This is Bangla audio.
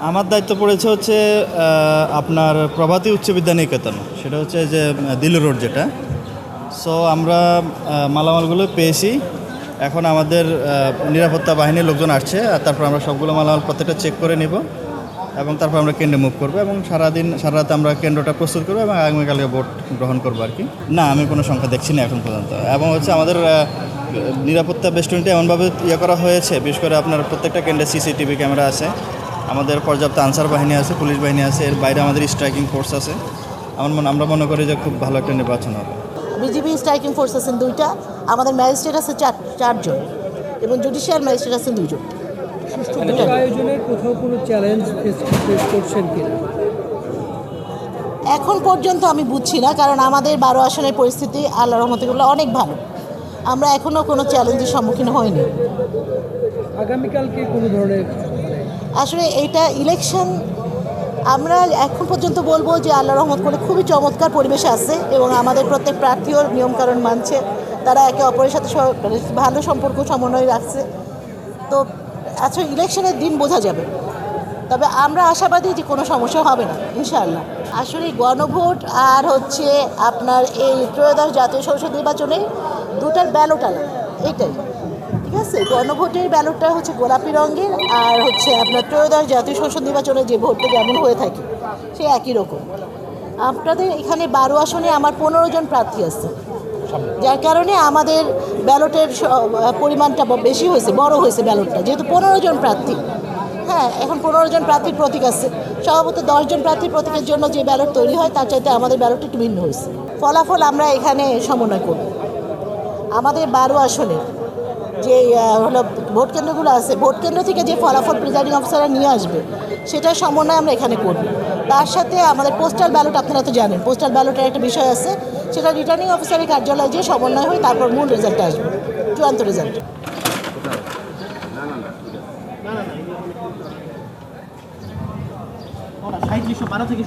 আমার দায়িত্ব পড়েছে হচ্ছে আপনার প্রভাতী উচ্চ বিদ্যা নিকেতন, সেটা হচ্ছে যে দিল্লি রোড যেটা। সো আমরা মালামালগুলো পেয়েছি। এখন আমাদের নিরাপত্তা বাহিনীর লোকজন আসছে, আর তারপর আমরা সবগুলো মালামাল প্রত্যেকটা চেক করে নেব এবং তারপর আমরা কেন্দ্রে মুভ করবো এবং সারা রাত আমরা কেন্দ্রটা প্রস্তুত করবো এবং আগামীকালকে ভোট গ্রহণ করবো আর কি। না, আমি কোনো সংখ্যা দেখছি না এখন পর্যন্ত। এবং হচ্ছে আমাদের নিরাপত্তা বেষ্টনীটা এমনভাবে করা হয়েছে, বিশেষ করে আপনার প্রত্যেকটা কেন্দ্রে সিসিটিভি ক্যামেরা আছে, আমাদের পর্যাপ্ত আনসার বাহিনী আছে, পুলিশ বাহিনী আছে, এর বাইরে আমাদের স্ট্রাইকিং ফোর্স আছে। আমরা মনে করি যে খুব ভালো একটা নির্বাচন হবে। বিজিবি স্ট্রাইকিং ফোর্স আছেন 2টা, আমাদের ম্যাজিস্ট্রেট আছে 4জন এবং জুডিশিয়াল ম্যাজিস্ট্রেট আছেন 2জন। আয়োজনের কোথাও কোনো চ্যালেঞ্জ ফেস করছেন কিনা এখন পর্যন্ত আমি বুঝছি না, কারণ আমাদের 12 আসনের পরিস্থিতি আল্লাহর রহমতে অনেক ভালো। আমরা এখনও কোনো চ্যালেঞ্জের সম্মুখীন হইনি। আগামীকালকে কোনো ধরনের আসলে এইটা ইলেকশন, আমরা এখন পর্যন্ত বলবো যে আল্লাহর রহমত করে খুবই চমৎকার পরিবেশ আছে এবং আমাদের প্রত্যেক প্রার্থীও নিয়মকানুন মানছে, তারা একে অপরের সাথে ভালো সম্পর্ক সমন্বয় রাখছে। তো আচ্ছা, ইলেকশনের দিন বোঝা যাবে, তবে আমরা আশাবাদী যে কোনো সমস্যা হবে না ইনশাআল্লাহ। আসলে গণভোট আর হচ্ছে আপনার এই ত্রয়োদশ জাতীয় সংসদ নির্বাচনে দুটার ব্যালট আলাদা, এইটাই ঠিক আছে। গণভোটের ব্যালটটা হচ্ছে গোলাপি রঙের, আর হচ্ছে আপনার ত্রয়োদশ জাতীয় সংসদ নির্বাচনে যে ভোটটা যেমন হয়ে থাকে সে একই রকম। আপনাদের এখানে 12 আসনে আমার 15 জন প্রার্থী আছে, যার কারণে আমাদের ব্যালটের পরিমাণটা বেশি হয়েছে, বড় হয়েছে ব্যালটটা, যেহেতু 15 জন প্রার্থী। হ্যাঁ, এখন 15 জন প্রার্থীর প্রতীক আছে। স্বভাবত 10 জন প্রার্থীর প্রতীকের জন্য যে ব্যালট তৈরি হয় তার চাইতে আমাদের ব্যালটটা একটু ভিন্ন হয়েছে। ফলাফল আমরা এখানে সমন্বয় করব। আমাদের 12 আসনে যে হলো ভোট কেন্দ্রগুলো আছে, ভোট কেন্দ্র থেকে যে ফলাফল প্রিজাইডিং অফিসাররা নিয়ে আসবে সেটার সমন্বয় আমরা এখানে করব। তার সাথে আমাদের পোস্টাল ব্যালট, আপনারা তো জানেন পোস্টাল ব্যালটের একটা বিষয় আছে, সেটা রিটার্নিং অফিসারের কার্যালয়ে যে সমন্বয় হয়, তারপর মূল রেজাল্ট আসবে, চূড়ান্ত রেজাল্ট। না 3712 থেকে